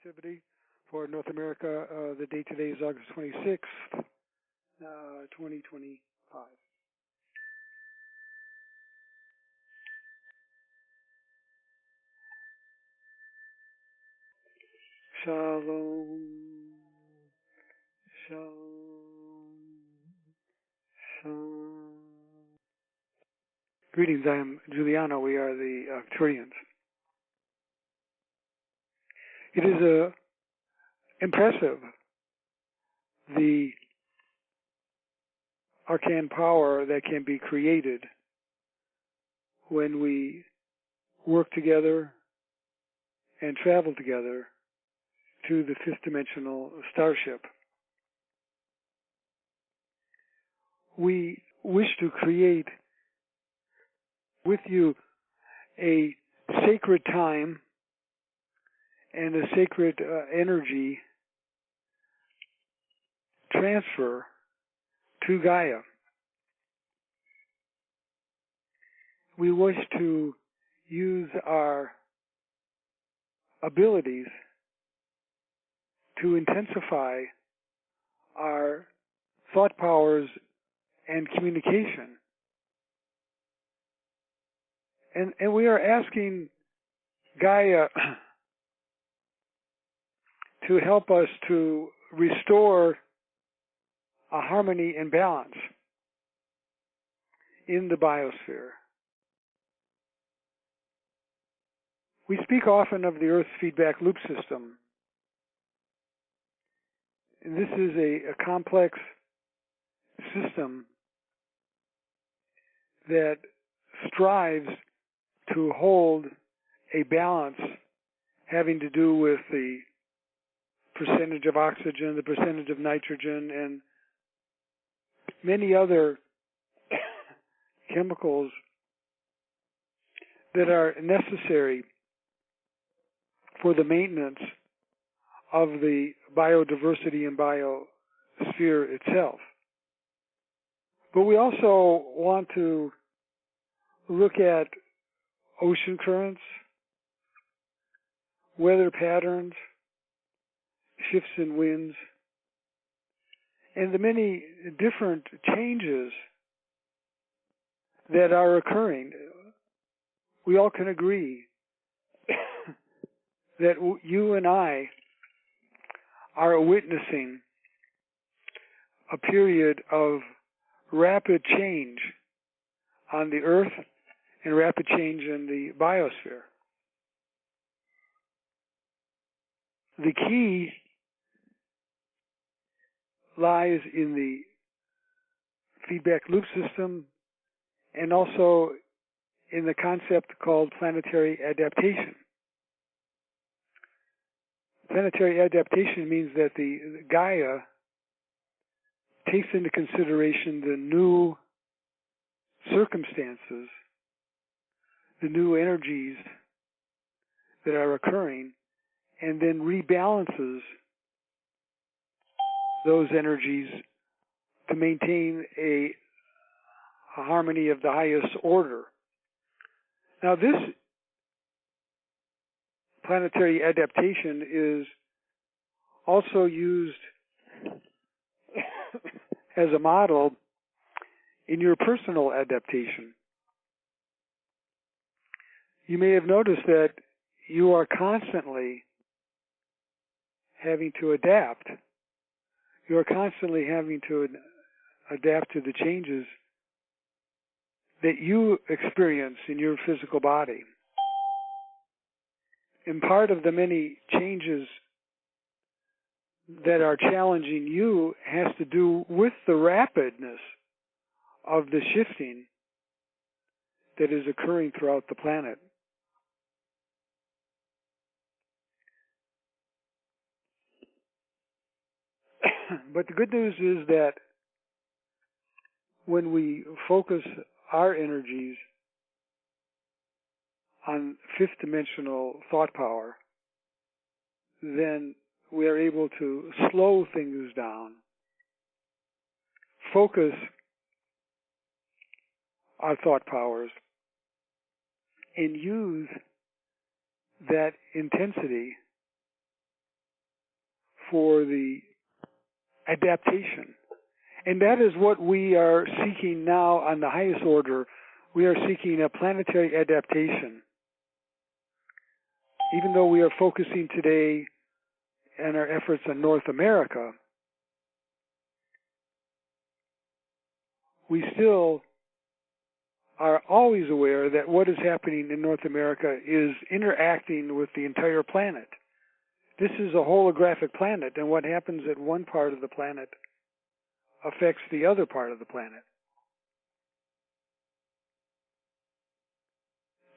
Bio-relativity for North America. The date today is August 26th, 2025. Shalom, shalom, shalom. Greetings, I am Giuliano. We are the Arcturians. It is impressive, the arcane power that can be created when we work together and travel together to the fifth dimensional starship. We wish to create with you a sacred time and a sacred energy transfer to Gaia. We wish to use our abilities to intensify our thought powers and communication. And we are asking Gaia to help us to restore a harmony and balance in the biosphere. We speak often of the Earth's feedback loop system. And this is a complex system that strives to hold a balance having to do with the percentage of oxygen, the percentage of nitrogen, and many other chemicals that are necessary for the maintenance of the biodiversity and biosphere itself. But we also want to look at ocean currents, weather patterns, shifts in winds, and the many different changes that are occurring. We all can agree that you and I are witnessing a period of rapid change on the Earth and rapid change in the biosphere. The key lies in the feedback loop system and also in the concept called planetary adaptation. Planetary adaptation means that the Gaia takes into consideration the new circumstances, the new energies that are occurring, and then rebalances those energies to maintain a harmony of the highest order. Now, this planetary adaptation is also used as a model in your personal adaptation. You may have noticed that you are constantly having to adapt. You are constantly having to adapt to the changes that you experience in your physical body. And part of the many changes that are challenging you has to do with the rapidness of the shifting that is occurring throughout the planet. But the good news is that when we focus our energies on fifth dimensional thought power, then we are able to slow things down, focus our thought powers, and use that intensity for the adaptation. And that is what we are seeking now on the highest order. We are seeking a planetary adaptation. Even though we are focusing today in our efforts on North America, we still are always aware that what is happening in North America is interacting with the entire planet. This is a holographic planet, and what happens at one part of the planet affects the other part of the planet.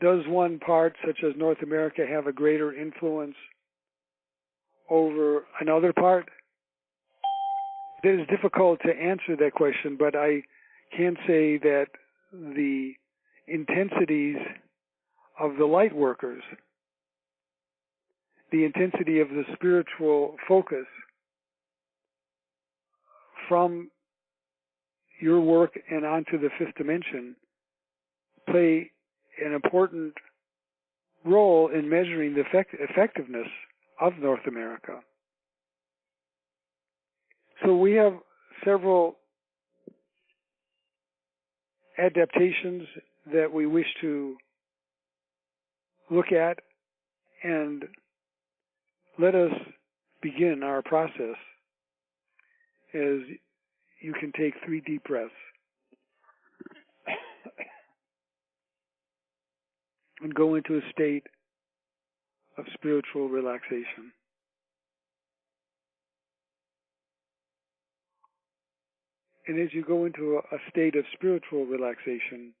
Does one part, such as North America, have a greater influence over another part? It is difficult to answer that question, but I can say that the intensities of the light workers, the intensity of the spiritual focus from your work and onto the fifth dimension play an important role in measuring the effectiveness of North America. So we have several adaptations that we wish to look at, and let us begin our process as you can take 3 deep breaths and go into a state of spiritual relaxation. And as you go into a state of spiritual relaxation,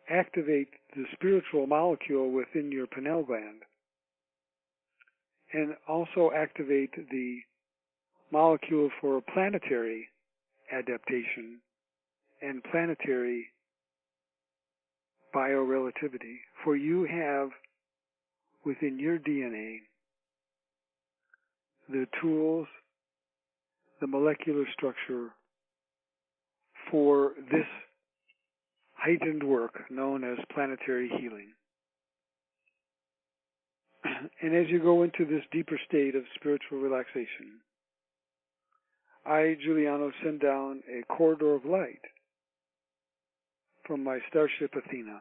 activate the spiritual molecule within your pineal gland, and also activate the molecule for planetary adaptation and planetary bio-relativity. For you have within your DNA the tools, the molecular structure for this heightened work known as planetary healing. And as you go into this deeper state of spiritual relaxation, I, Giuliano, send down a corridor of light from my Starship Athena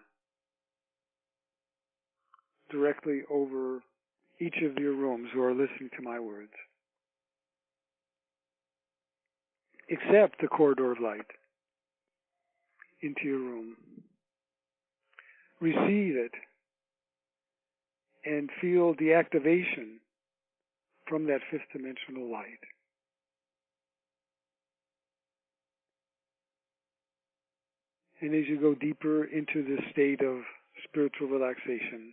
directly over each of your rooms who are listening to my words. Accept the corridor of light into your room. Receive it and feel the activation from that fifth dimensional light. And as you go deeper into this state of spiritual relaxation,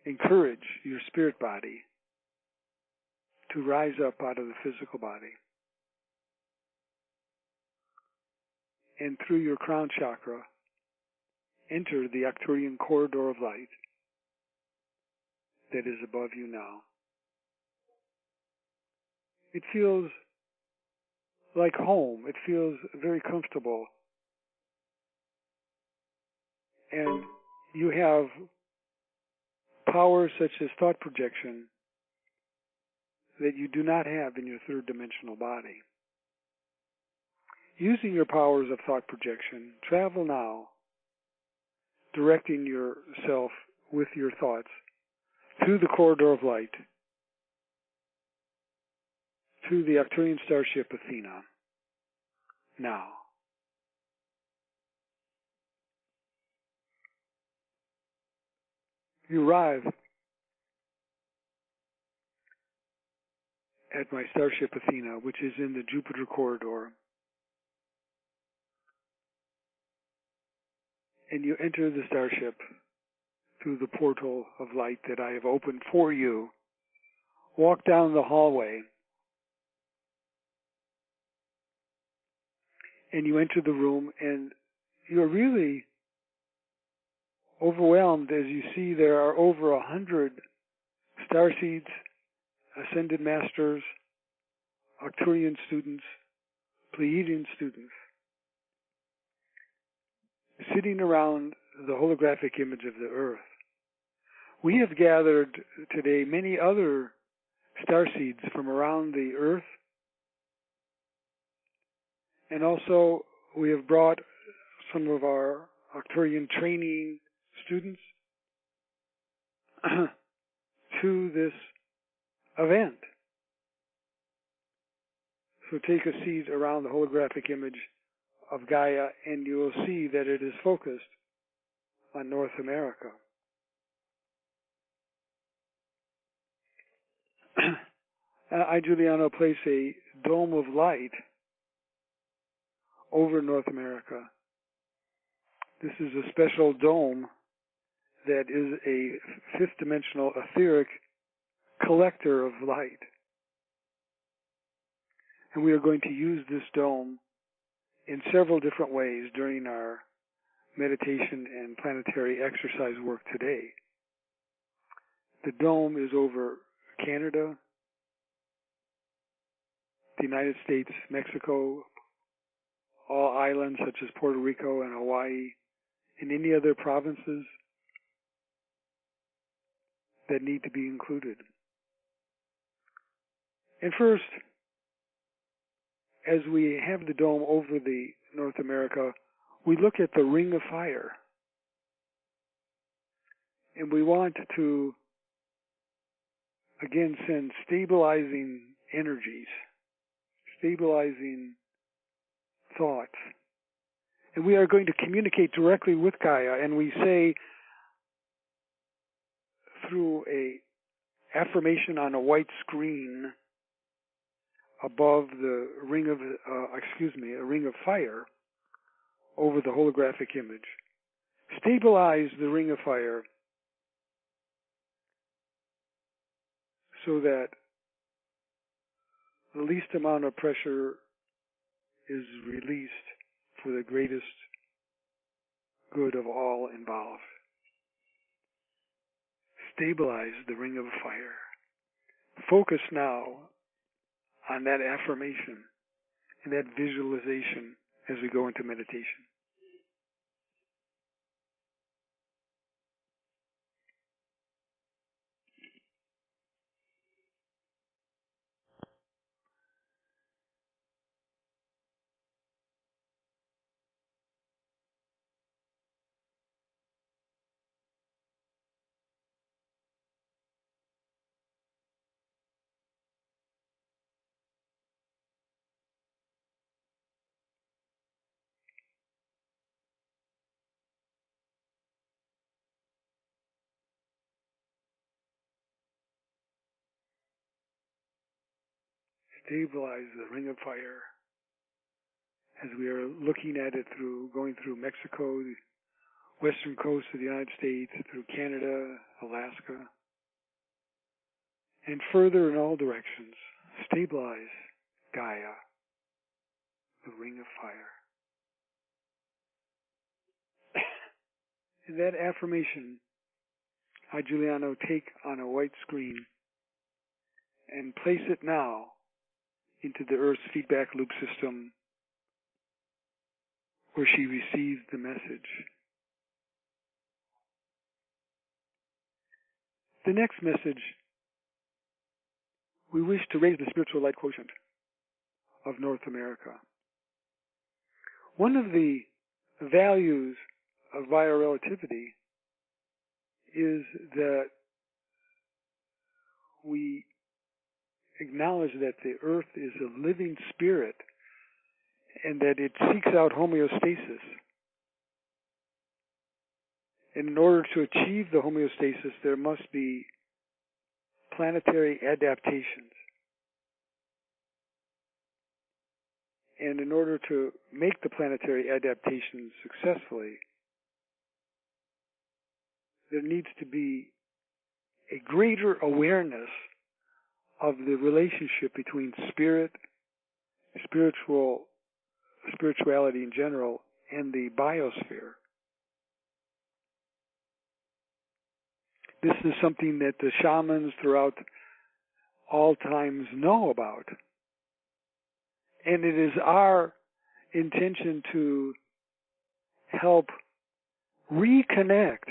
encourage your spirit body to rise up out of the physical body. And through your crown chakra, enter the Arcturian corridor of light that is above you now. It feels like home. It feels very comfortable. And you have powers such as thought projection that you do not have in your third dimensional body. Using your powers of thought projection, travel now, directing yourself with your thoughts through the corridor of light to the Arcturian Starship Athena. Now. You arrive at my Starship Athena, which is in the Jupiter corridor. And you enter the starship through the portal of light that I have opened for you. Walk down the hallway. And you enter the room, and you're really overwhelmed as you see there are over 100 starseeds, Ascended Masters, Arcturian students, Pleiadian students, sitting around the holographic image of the Earth, We have gathered today many other starseeds from around the Earth, and also we have brought some of our Arcturian training students to this event. So take a seat around the holographic image of Gaia, and you will see that it is focused on North America. I, Giuliano, place a dome of light over North America. This is a special dome that is a fifth-dimensional etheric collector of light. And we are going to use this dome in several different ways during our meditation and planetary exercise work today. The dome is over Canada, the United States, Mexico, all islands such as Puerto Rico and Hawaii, and any other provinces that need to be included. And first, as we have the dome over the North America, we look at the ring of fire. And we want to, again, send stabilizing energies, stabilizing thoughts. And we are going to communicate directly with Gaia, and we say through a affirmation on a white screen above the ring of, a ring of fire over the holographic image. Stabilize the ring of fire so that the least amount of pressure is released for the greatest good of all involved. Stabilize the ring of fire. Focus now on that affirmation and that visualization as we go into meditation. Stabilize the ring of fire as we are looking at it going through Mexico, the western coast of the United States, through Canada, Alaska, and further in all directions. Stabilize Gaia, the ring of fire. And that affirmation, I, Giuliano, take on a white screen and place it now into the Earth's feedback loop system where she received the message. The next message, we wish to raise the spiritual light quotient of North America. One of the values of bio-relativity is that we acknowledge that the Earth is a living spirit and that it seeks out homeostasis. And in order to achieve the homeostasis, there must be planetary adaptations. And in order to make the planetary adaptations successfully, there needs to be a greater awareness of the relationship between spirituality in general, and the biosphere. This is something that the shamans throughout all times know about. And it is our intention to help reconnect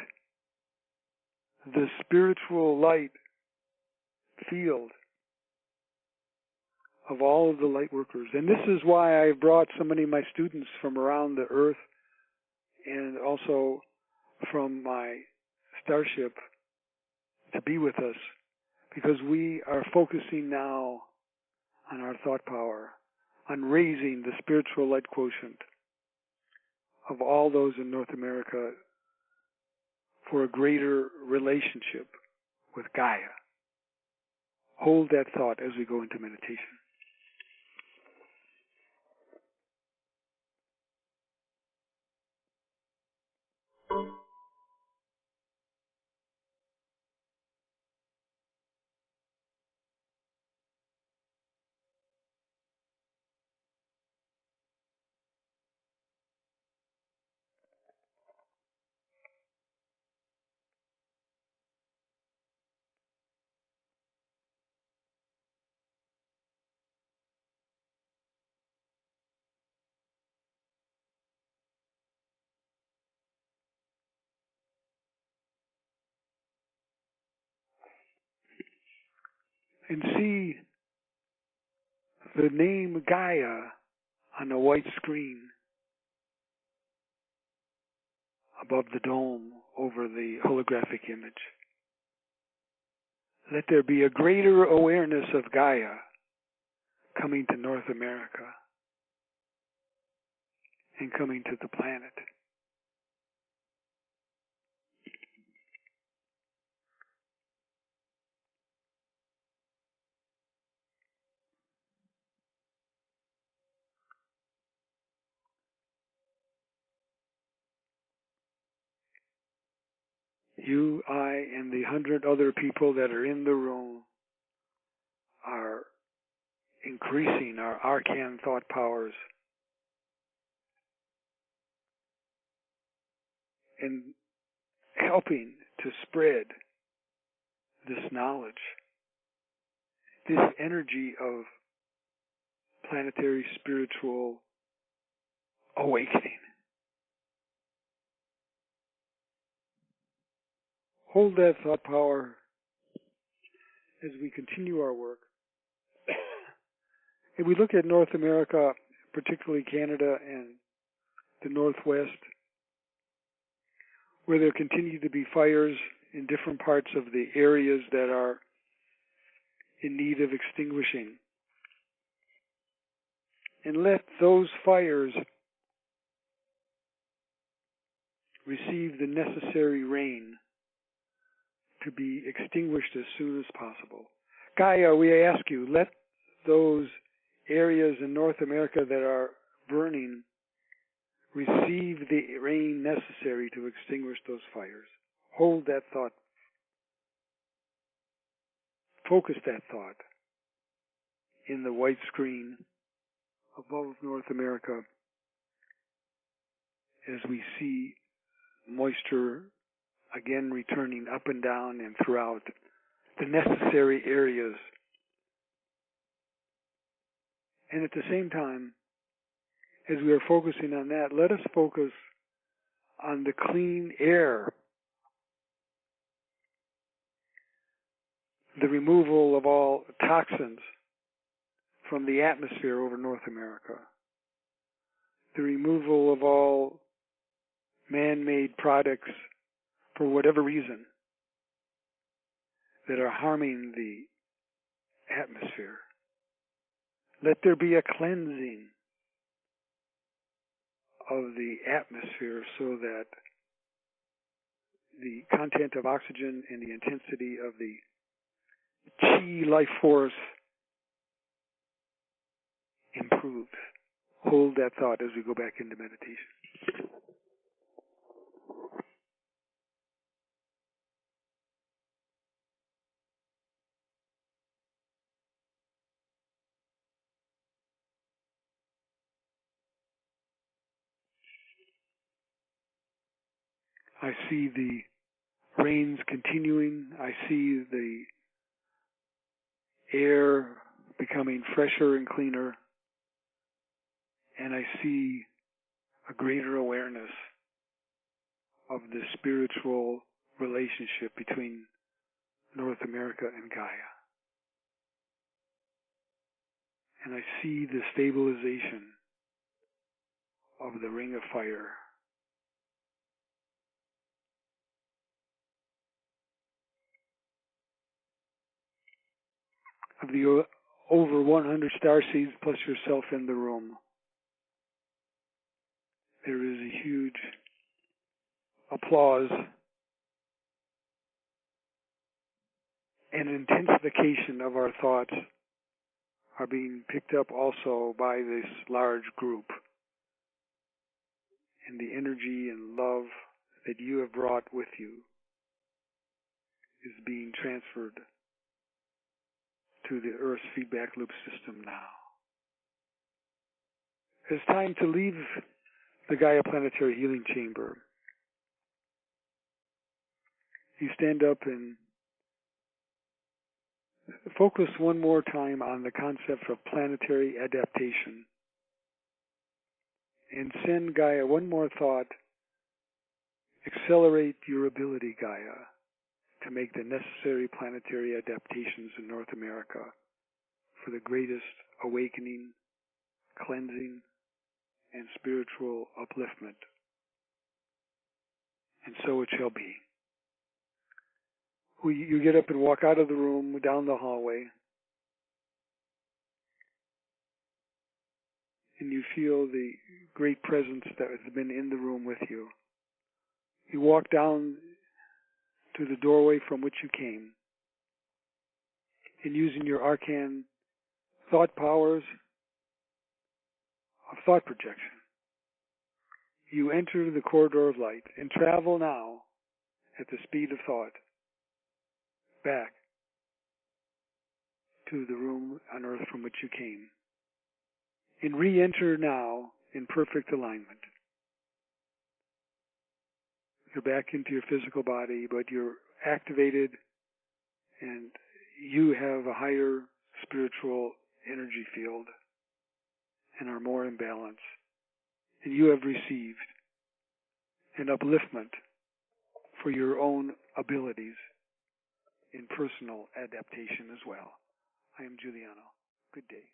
the spiritual light field of all of the light workers. And this is why I've brought so many of my students from around the earth and also from my starship to be with us, because we are focusing now on our thought power, on raising the spiritual light quotient of all those in North America for a greater relationship with Gaia. Hold that thought as we go into meditation. And see the name Gaia on a white screen above the dome over the holographic image. Let there be a greater awareness of Gaia coming to North America and coming to the planet. You, I, and the 100 other people that are in the room are increasing our arcane thought powers and helping to spread this knowledge, this energy of planetary spiritual awakening. Hold that thought power as we continue our work. If we look at North America, particularly Canada and the Northwest, where there continue to be fires in different parts of the areas that are in need of extinguishing, and let those fires receive the necessary rain to be extinguished as soon as possible. Gaia, we ask you, let those areas in North America that are burning receive the rain necessary to extinguish those fires. Hold that thought. Focus that thought in the white screen above North America as we see moisture again returning up and down and throughout the necessary areas. And at the same time, as we are focusing on that, let us focus on the clean air, the removal of all toxins from the atmosphere over North America, the removal of all man-made products for whatever reason that are harming the atmosphere. Let there be a cleansing of the atmosphere so that the content of oxygen and the intensity of the chi life force improves. Hold that thought as we go back into meditation. I see the rains continuing. I see the air becoming fresher and cleaner. And I see a greater awareness of the spiritual relationship between North America and Gaia. And I see the stabilization of the ring of fire. Of the over 100 starseeds plus yourself in the room, there is a huge applause and intensification of our thoughts are being picked up also by this large group. And the energy and love that you have brought with you is being transferred to the Earth's feedback loop system now. It's time to leave the Gaia Planetary Healing Chamber. You stand up and focus one more time on the concept of planetary adaptation. And send Gaia one more thought. Accelerate your ability, Gaia, to make the necessary planetary adaptations in North America for the greatest awakening, cleansing, and spiritual upliftment. And so it shall be. You get up and walk out of the room, down the hallway, and you feel the great presence that has been in the room with you. You walk down to the doorway from which you came, and using your arcane thought powers of thought projection, you enter the corridor of light and travel now at the speed of thought back to the room on Earth from which you came, and re-enter now in perfect alignment. You're back into your physical body, but you're activated and you have a higher spiritual energy field and are more in balance. And you have received an upliftment for your own abilities in personal adaptation as well. I am Giuliano. Good day.